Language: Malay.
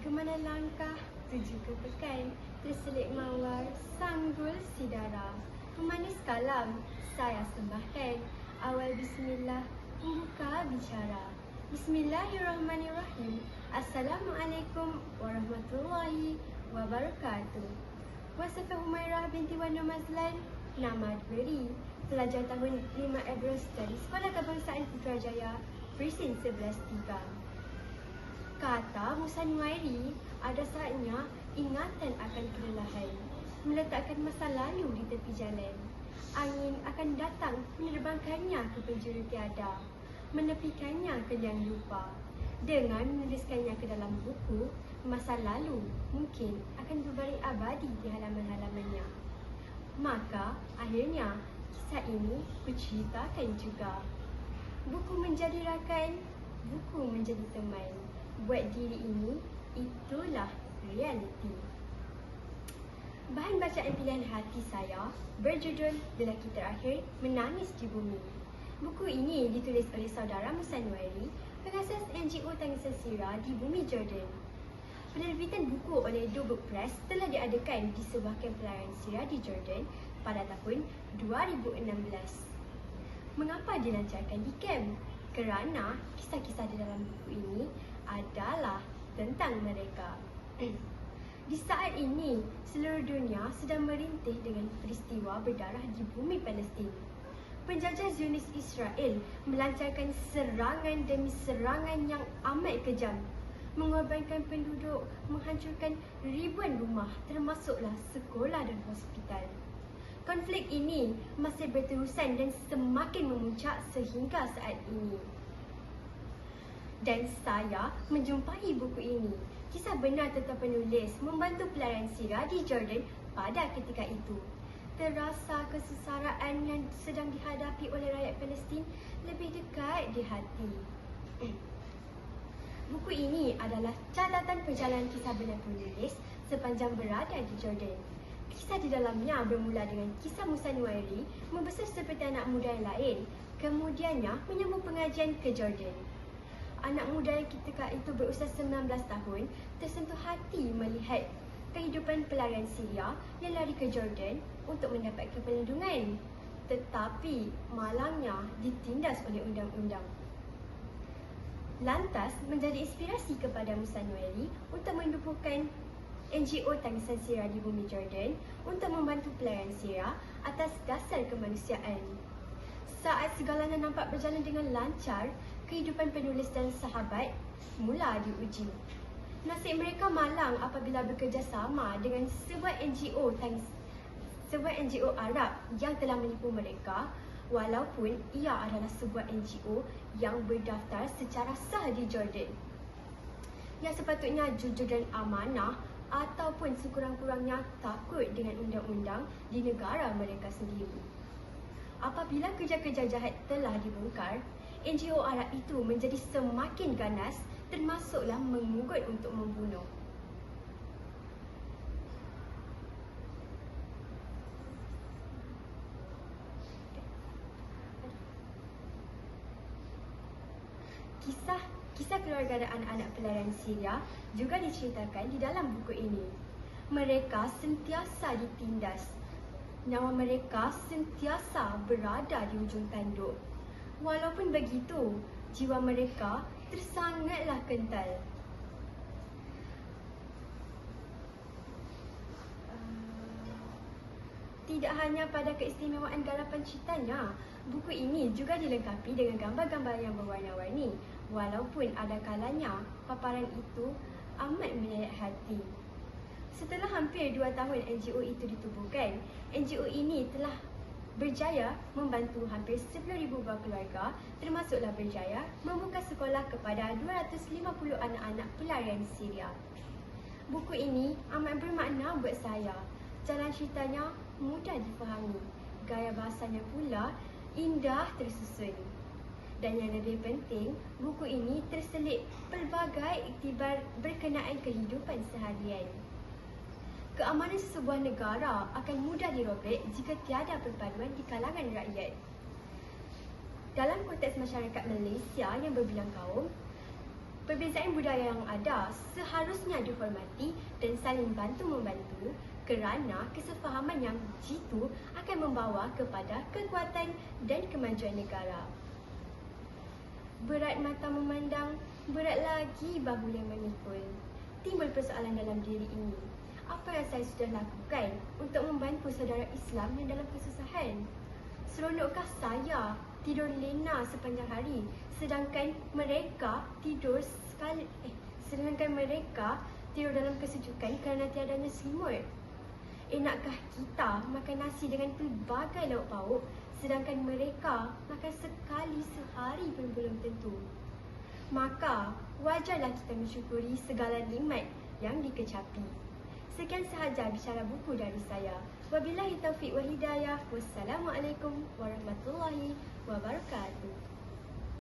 Kemana langkah, tuju ke pekan, terselit mawar, sanggul si darah. Pemanis kalam, saya sembahkan, awal bismillah, membuka bicara. Bismillahirrahmanirrahim. Assalamualaikum warahmatullahi wabarakatuh. Wasafah Humairah binti Wan Mazlan, nama diberi, pelajar tahun 5 April dari Sekolah Kebangsaan Putrajaya, Presin 11-3. Kata Musa Nuwairi, ada saatnya ingatan akan kelelahan, meletakkan masa lalu di tepi jalan. Angin akan datang menerbangkannya ke penjuru tiada, menepikannya ke liang lupa. Dengan menuliskannya ke dalam buku, masa lalu mungkin akan berbaring abadi di halaman-halamannya. Maka akhirnya kisah ini kuceritakan juga. Buku menjadi rakan, buku menjadi teman. Buat diri ini, itulah realiti. Bahan bacaan pilihan hati saya berjudul Lelaki Terakhir Menangis di Bumi. Buku ini ditulis oleh saudara Musa Nuwairi, pengasas NGO Tangisan Sirah di Bumi Jordan. Penerbitan buku oleh Dubook Press telah diadakan di sebuah kamp pelayaran Sirah di Jordan pada tahun 2016. Mengapa dilancarkan di kamp? Kerana kisah-kisah di dalam buku ini adalah tentang mereka. Di saat ini, seluruh dunia sedang merintih dengan peristiwa berdarah di bumi Palestin. Penjajah Zionis Israel melancarkan serangan demi serangan yang amat kejam, mengorbankan penduduk, menghancurkan ribuan rumah, termasuklah sekolah dan hospital. Konflik ini masih berterusan dan semakin memuncak sehingga saat ini. Dan saya menjumpai buku ini, kisah benar tentang penulis membantu pelayaran Sirah di Jordan pada ketika itu. Terasa kesengsaraan yang sedang dihadapi oleh rakyat Palestin lebih dekat di hati. Buku ini adalah catatan perjalanan kisah benar penulis sepanjang berada di Jordan. Kisah di dalamnya bermula dengan kisah Musa Nuwairi membesar seperti anak muda yang lain, kemudiannya menyambung pengajian ke Jordan. Anak muda yang ketika itu berusia 19 tahun tersentuh hati melihat kehidupan pelayaran Syria yang lari ke Jordan untuk mendapatkan perlindungan, tetapi malangnya ditindas oleh undang-undang. Lantas menjadi inspirasi kepada Musa Nuwairi untuk menubuhkan NGO Tangisan Sirah di Bumi Jordan untuk membantu pelayaran Sirah atas dasar kemanusiaan. Saat segalanya nampak berjalan dengan lancar, kehidupan penulis dan sahabat mula diuji. Nasib mereka malang apabila bekerjasama dengan sebuah NGO Arab yang telah menipu mereka, walaupun ia adalah sebuah NGO yang berdaftar secara sah di Jordan, yang sepatutnya jujur dan amanah ataupun sekurang-kurangnya takut dengan undang-undang di negara mereka sendiri. Apabila kerja-kerja jahat telah dibongkar, NGO Arab itu menjadi semakin ganas, termasuklah mengugut untuk membunuh. Kisah keluarga anak-anak pelayaran Syria juga diceritakan di dalam buku ini. Mereka sentiasa ditindas. Nyawa mereka sentiasa berada di ujung tanduk. Walaupun begitu, jiwa mereka tersangatlah kental. Tidak hanya pada keistimewaan garapan ceritanya, buku ini juga dilengkapi dengan gambar-gambar yang berwarna-warni. Walaupun ada kalanya paparan itu amat menyayat hati. Setelah hampir 2 tahun NGO itu ditubuhkan, NGO ini telah berjaya membantu hampir 10,000 buah keluarga, termasuklah berjaya membuka sekolah kepada 250 anak-anak pelayaran Syria. Buku ini amat bermakna buat saya. Jalan ceritanya mudah difahami, gaya bahasanya pula indah tersusun. Dan yang lebih penting, buku ini terselit pelbagai iktibar berkenaan kehidupan seharian. Keamanan sesebuah negara akan mudah dirobek jika tiada perpaduan di kalangan rakyat. Dalam konteks masyarakat Malaysia yang berbilang kaum, Perbezaan budaya yang ada seharusnya dihormati dan saling bantu-membantu kerana kesefahaman yang jitu akan membawa kepada kekuatan dan kemajuan negara. Berat mata memandang, berat lagi bahu yang memikul. Timbul persoalan dalam diri ini. Apa yang saya sudah lakukan untuk membantu saudara Islam yang dalam kesusahan? Seronokkah saya tidur lena sepanjang hari sedangkan mereka tidur dalam kesejukan kerana tiadanya selimut? Enakkah kita makan nasi dengan pelbagai lauk pauk sedangkan mereka makan sekali sehari pun belum tentu? Maka wajarlah kita mensyukuri segala nikmat yang dikecapi. Sekian sahaja bicara buku dari saya. Wabillahi taufiq wal hidayah. Wassalamualaikum warahmatullahi wabarakatuh.